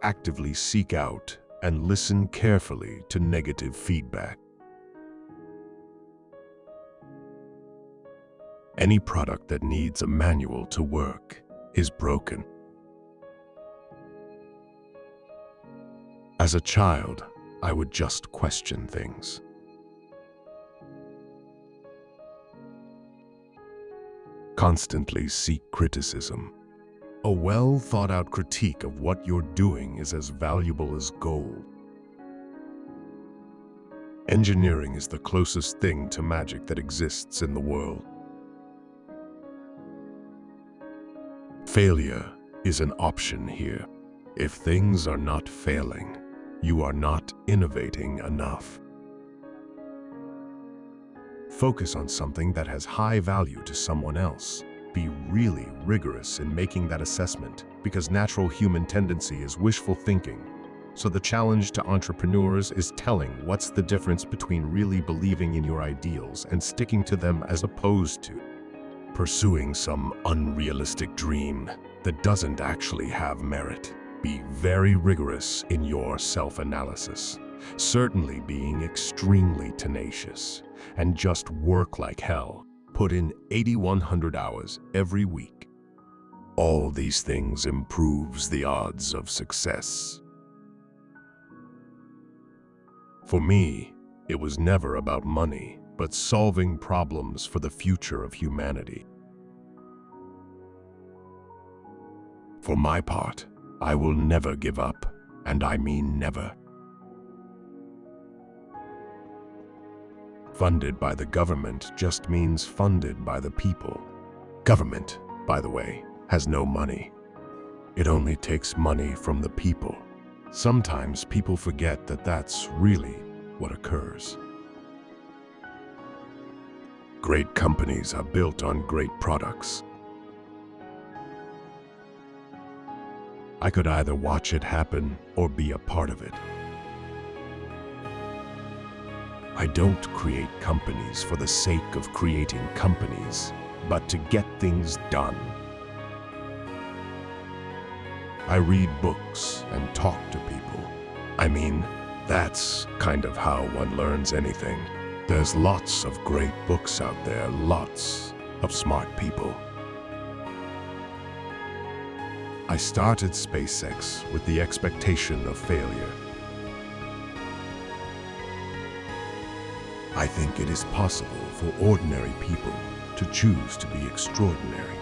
actively seek out and listen carefully to negative feedback. Any product that needs a manual to work is broken. As a child, I would just question things. Constantly seek criticism. A well-thought-out critique of what you're doing is as valuable as gold. Engineering is the closest thing to magic that exists in the world. Failure is an option here. If things are not failing, you are not innovating enough. Focus on something that has high value to someone else. Be really rigorous in making that assessment, because natural human tendency is wishful thinking. So the challenge to entrepreneurs is telling what's the difference between really believing in your ideals and sticking to them as opposed to pursuing some unrealistic dream that doesn't actually have merit. Be very rigorous in your self-analysis, certainly being extremely tenacious, and just work like hell. Put in 8,100 hours every week. All these things improves the odds of success. For me, it was never about money, but solving problems for the future of humanity. For my part, I will never give up, and I mean never. Funded by the government just means funded by the people. Government, by the way, has no money. It only takes money from the people. Sometimes people forget that that's really what occurs. Great companies are built on great products. I could either watch it happen or be a part of it. I don't create companies for the sake of creating companies, but to get things done. I read books and talk to people. I mean, that's kind of how one learns anything. There's lots of great books out there, lots of smart people. I started SpaceX with the expectation of failure. I think it is possible for ordinary people to choose to be extraordinary.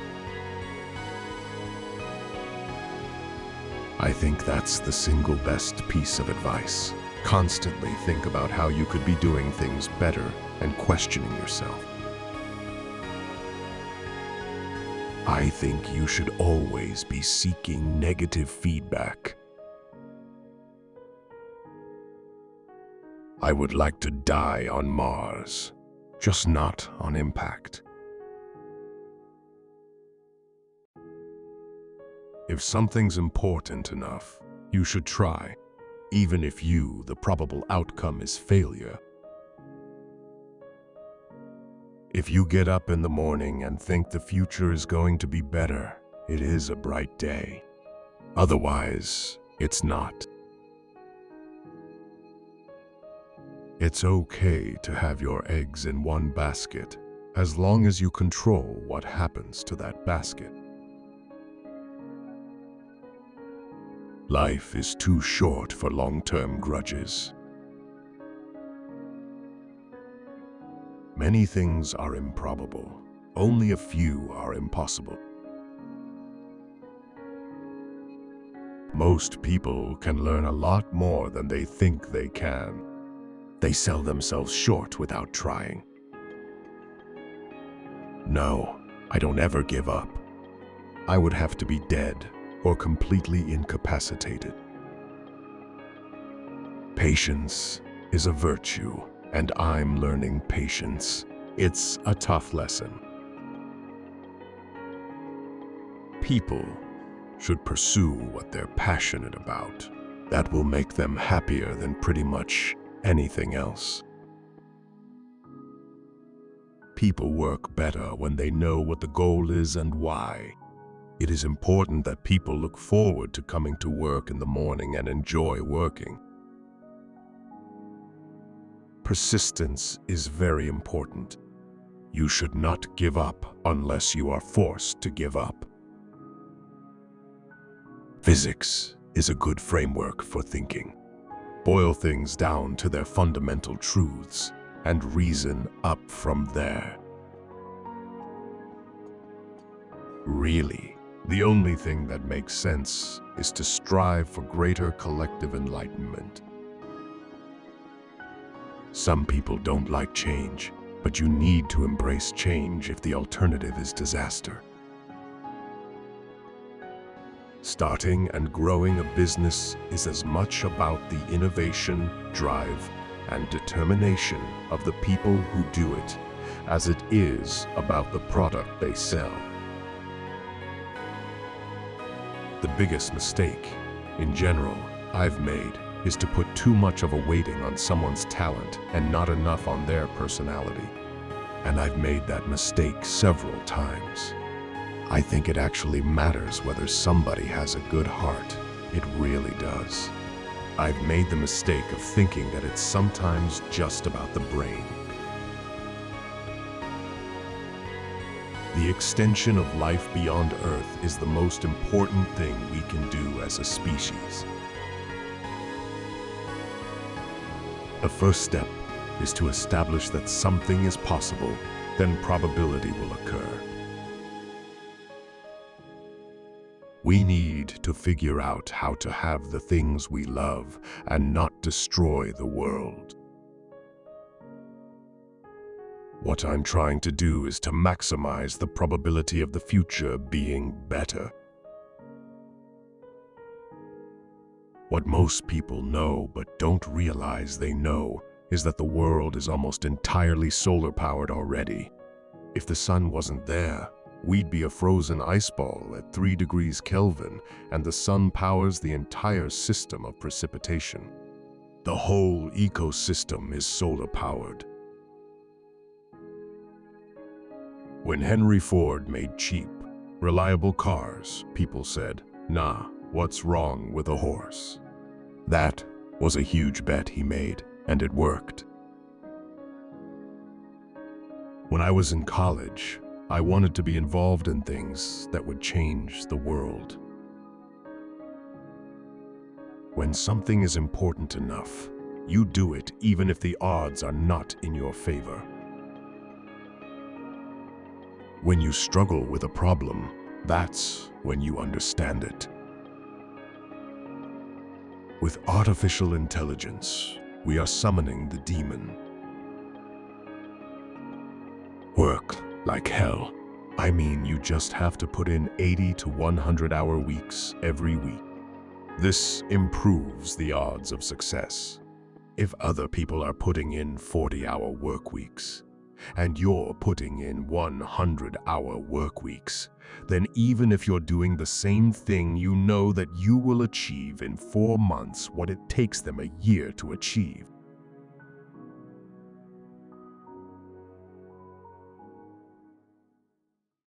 I think that's the single best piece of advice. Constantly think about how you could be doing things better and questioning yourself. I think you should always be seeking negative feedback. I would like to die on Mars, just not on impact. If something's important enough, you should try, even if the probable outcome is failure. If you get up in the morning and think the future is going to be better, it is a bright day. Otherwise, it's not. It's okay to have your eggs in one basket, as long as you control what happens to that basket. – Life is too short for long-term grudges. Many things are improbable. Only a few are impossible. Most people can learn a lot more than they think they can. They sell themselves short without trying. No, I don't ever give up. I would have to be dead or completely incapacitated. Patience is a virtue, and I'm learning patience. It's a tough lesson. People should pursue what they're passionate about. That will make them happier than pretty much anything else. People work better when they know what the goal is and why. It is important that people look forward to coming to work in the morning and enjoy working. Persistence is very important. You should not give up unless you are forced to give up. Physics is a good framework for thinking. Boil things down to their fundamental truths and reason up from there. Really, the only thing that makes sense is to strive for greater collective enlightenment. Some people don't like change, but you need to embrace change if the alternative is disaster. Starting and growing a business is as much about the innovation, drive, and determination of the people who do it as it is about the product they sell. The biggest mistake, in general, I've made is to put too much of a weighting on someone's talent and not enough on their personality. And I've made that mistake several times. I think it actually matters whether somebody has a good heart. It really does. I've made the mistake of thinking that it's sometimes just about the brain. The extension of life beyond Earth is the most important thing we can do as a species. The first step is to establish that something is possible, then probability will occur. We need to figure out how to have the things we love and not destroy the world. What I'm trying to do is to maximize the probability of the future being better. What most people know but don't realize they know is that the world is almost entirely solar-powered already. If the sun wasn't there, we'd be a frozen ice ball at 3 degrees Kelvin, and the sun powers the entire system of precipitation. The whole ecosystem is solar-powered. When Henry Ford made cheap, reliable cars, people said, "Nah, what's wrong with a horse?" That was a huge bet he made, and it worked. When I was in college, I wanted to be involved in things that would change the world. When something is important enough, you do it even if the odds are not in your favor. When you struggle with a problem, that's when you understand it. With artificial intelligence, we are summoning the demon. Work like hell. I mean, you just have to put in 80 to 100-hour weeks every week. This improves the odds of success. If other people are putting in 40-hour work weeks, and you're putting in 100-hour work weeks, then even if you're doing the same thing, you know that you will achieve in 4 months what it takes them a year to achieve.